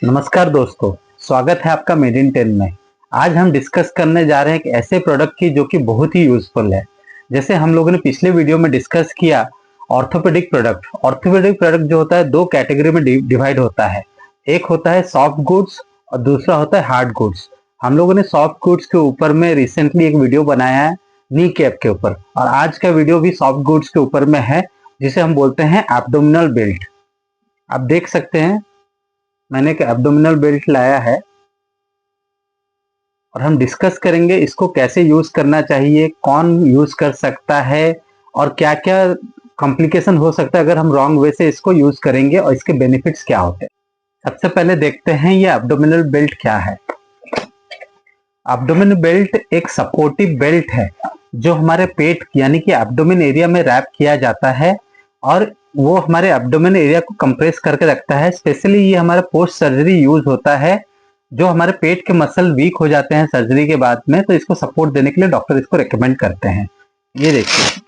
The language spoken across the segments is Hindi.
नमस्कार दोस्तों, स्वागत है आपका मेड इन 10 में। आज हम डिस्कस करने जा रहे हैं एक ऐसे प्रोडक्ट की जो कि बहुत ही यूजफुल है। जैसे हम लोगों ने पिछले वीडियो में डिस्कस किया ऑर्थोपेडिक प्रोडक्ट। ऑर्थोपेडिक प्रोडक्ट जो होता है दो कैटेगरी में डिवाइड होता है। एक होता है सॉफ्ट गुड्स और दूसरा होता है हार्ड गुड्स। हम लोगों ने सॉफ्ट गुड्स के ऊपर में रिसेंटली एक वीडियो बनाया है नी कैप के ऊपर, और आज का वीडियो भी सॉफ्ट गुड्स के ऊपर में है जिसे हम बोलते हैं एब्डोमिनल बेल्ट। आप देख सकते हैं मैंने एक एब्डोमिनल बेल्ट लाया है और हम डिस्कस करेंगे इसको कैसे यूज करना चाहिए, कौन यूज कर सकता है और क्या क्या कॉम्प्लिकेशन हो सकता है अगर हम रॉन्ग वे से इसको यूज करेंगे और इसके बेनिफिट्स क्या होते हैं। सबसे पहले देखते हैं ये एब्डोमिनल बेल्ट क्या है। एब्डोमिनल बेल्ट एक सपोर्टिव बेल्ट है जो हमारे पेट यानी कि एब्डोमिन एरिया में रैप किया जाता है और वो हमारे एब्डोमेन एरिया को कंप्रेस करके रखता है। स्पेशली ये हमारा पोस्ट सर्जरी यूज होता है। जो हमारे पेट के मसल वीक हो जाते हैं सर्जरी के बाद में, तो इसको सपोर्ट देने के लिए डॉक्टर इसको रेकमेंड करते हैं। ये देखिए,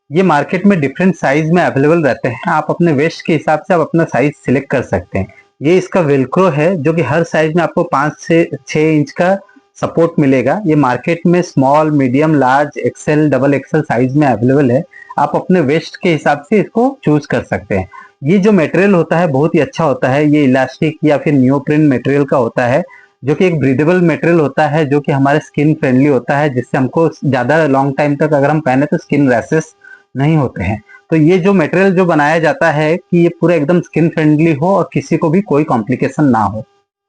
ये मार्केट में डिफरेंट साइज में अवेलेबल रहते हैं। आप अपने वेस्ट के हिसाब से आप अपना साइज सिलेक्ट कर सकते हैं। ये इसका वेलक्रो है जो कि हर साइज में आपको 5 से 6 इंच का सपोर्ट मिलेगा। ये मार्केट में small, medium, large, XL, double XL size में अवेलेबल है। आप अपने वेस्ट के हिसाब से इसको चूज कर सकते हैं। ये जो मटेरियल होता है बहुत ही अच्छा होता है। ये इलास्टिक या फिर नियोप्रिन मटेरियल का होता है जो कि एक ब्रीदेबल मटेरियल होता है जो कि हमारे स्किन फ्रेंडली होता है, जिससे हमको ज्यादा लॉन्ग टाइम तक अगर हम पहने तो स्किन रैशेस नहीं होते हैं। तो ये जो मटेरियल जो बनाया जाता है कि ये पूरा एकदम स्किन फ्रेंडली हो और किसी को भी कोई कॉम्प्लिकेशन ना हो।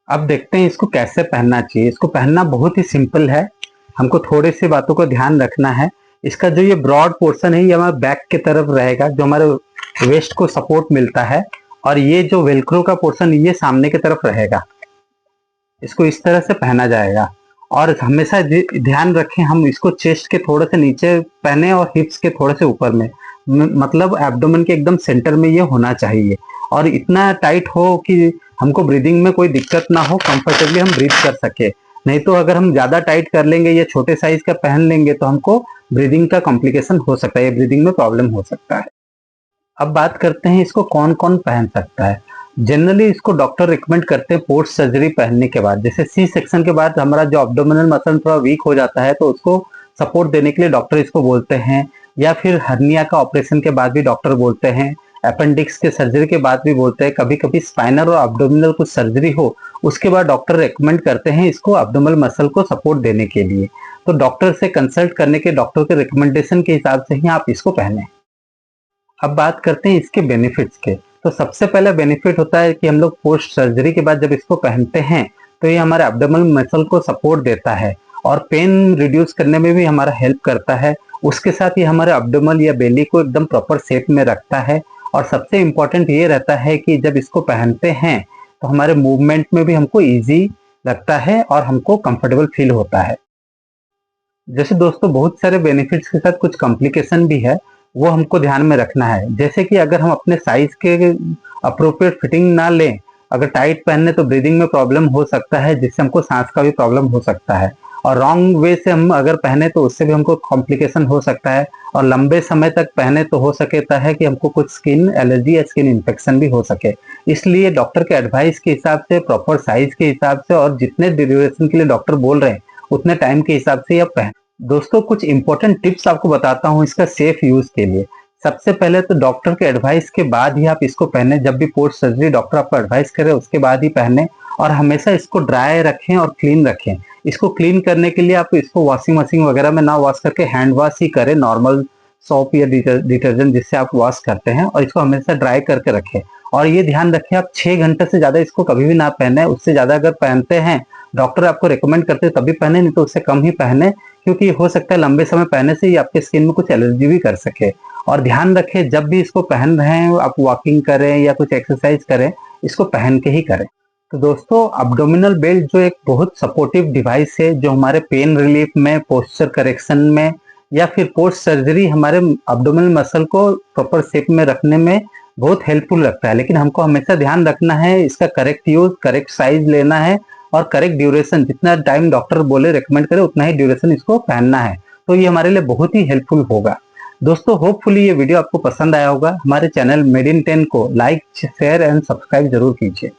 अब देखते हैं इसको कैसे पहनना चाहिए। इसको पहनना बहुत ही सिंपल है। हमको थोड़ी सी बातों को ध्यान रखना है। इसका जो ये ब्रॉड पोर्शन है ये हमारे बैक की तरफ रहेगा, जो हमारे वेस्ट को सपोर्ट मिलता है, और ये जो वेलक्रो का पोर्शन ये सामने की तरफ रहेगा। इसको इस तरह से पहना जाएगा और हमेशा ध्यान रखें हम इसको चेस्ट के थोड़े से नीचे पहने और हिप्स के थोड़े से ऊपर में, मतलब एब्डोमेन के एकदम सेंटर में ये होना चाहिए और इतना टाइट हो कि हमको ब्रीदिंग में कोई दिक्कत ना हो, कंफर्टेबली हम ब्रीथ कर सके। नहीं तो अगर हम ज्यादा टाइट कर लेंगे या छोटे साइज का पहन लेंगे तो हमको ब्रीदिंग का कॉम्प्लिकेशन हो सकता है, ब्रीदिंग में प्रॉब्लम हो सकता है। अब बात करते हैं इसको कौन कौन पहन सकता है। जनरली इसको डॉक्टर रिकमेंड करते हैं पोस्ट सर्जरी पहनने के बाद। जैसे सी सेक्शन के बाद हमारा जो एब्डोमिनल मसल थोड़ा वीक हो जाता है तो उसको सपोर्ट देने के लिए डॉक्टर इसको बोलते हैं, या फिर हर्निया का ऑपरेशन के बाद भी डॉक्टर बोलते हैं, अपेंडिक्स के सर्जरी के बाद भी बोलते हैं, कभी कभी स्पाइनल और एब्डोमिनल कुछ सर्जरी हो उसके बाद डॉक्टर रेकमेंड करते हैं इसको एब्डोमिनल मसल को सपोर्ट देने के लिए। तो डॉक्टर से कंसल्ट करने के, डॉक्टर के रिकमेंडेशन के हिसाब से ही आप इसको पहने। अब बात करते हैं इसके बेनिफिट्स के। तो सबसे पहला बेनिफिट होता है कि हम लोग पोस्ट सर्जरी के बाद जब इसको पहनते हैं तो ये हमारे एब्डोमिनल मसल को सपोर्ट देता है और पेन रिड्यूस करने में भी हमारा हेल्प करता है। उसके साथ ये हमारे एब्डोमिनल या बेली को एकदम प्रॉपर शेप में रखता है। और सबसे इम्पोर्टेंट ये रहता है कि जब इसको पहनते हैं तो हमारे मूवमेंट में भी हमको ईजी लगता है और हमको कंफर्टेबल फील होता है। जैसे दोस्तों बहुत सारे बेनिफिट्स के साथ कुछ कॉम्प्लिकेशन भी है, वो हमको ध्यान में रखना है। जैसे कि अगर हम अपने साइज के अप्रोप्रिएट फिटिंग ना लें, अगर टाइट पहनने तो ब्रीदिंग में प्रॉब्लम हो सकता है, जिससे हमको सांस का भी प्रॉब्लम हो सकता है। और रॉन्ग वे से हम अगर पहने तो उससे भी हमको कॉम्प्लिकेशन हो सकता है। और लंबे समय तक पहने तो हो सकता है कि हमको कुछ स्किन एलर्जी या स्किन इन्फेक्शन भी हो सके। इसलिए डॉक्टर के एडवाइस के हिसाब से, प्रॉपर साइज के हिसाब से और जितने ड्यूरेशन के लिए डॉक्टर बोल रहे हैं उतने टाइम के हिसाब से आप पहने। दोस्तों कुछ इंपॉर्टेंट टिप्स आपको बताता हूँ इसका सेफ यूज के लिए। सबसे पहले तो डॉक्टर के एडवाइस के बाद ही आप इसको पहने। जब भी पोस्ट सर्जरी डॉक्टर आपको एडवाइस करे उसके बाद ही पहने, और हमेशा इसको ड्राई रखें और क्लीन रखें। इसको क्लीन करने के लिए आप इसको वॉशिंग मशीन वगैरह में ना वॉश करके हैंड वॉश ही करें, नॉर्मल सोप या डिटर्जेंट जिससे आप वॉश करते हैं, और इसको हमेशा ड्राई करके रखें। और ये ध्यान रखें आप 6 घंटे से ज्यादा इसको कभी भी ना पहने। उससे ज्यादा अगर पहनते हैं डॉक्टर आपको रिकमेंड करते हैं तभी पहने, नहीं तो उससे कम ही पहने, क्योंकि हो सकता है लंबे समय पहनने से ही आपके स्किन में कुछ एलर्जी भी कर सके। और ध्यान रखें जब भी इसको पहन रहे हैं आप वॉकिंग करें या कुछ एक्सरसाइज करें, इसको पहन के ही करें। तो दोस्तों एब्डोमिनल बेल्ट जो एक बहुत सपोर्टिव डिवाइस है जो हमारे पेन रिलीफ में, पोस्चर करेक्शन में, या फिर पोस्ट सर्जरी हमारे एब्डोमिनल मसल को प्रॉपर शेप में रखने में बहुत हेल्पफुल लगता है। लेकिन हमको हमेशा ध्यान रखना है इसका करेक्ट यूज, करेक्ट साइज लेना है और करेक्ट ड्यूरेशन, जितना टाइम डॉक्टर बोले रेकमेंड करे उतना ही ड्यूरेशन इसको पहनना है। तो ये हमारे लिए बहुत ही हेल्पफुल होगा। दोस्तों होपफुली ये वीडियो आपको पसंद आया होगा। हमारे चैनल मेड इन 10 को लाइक, शेयर एंड सब्सक्राइब जरूर कीजिए।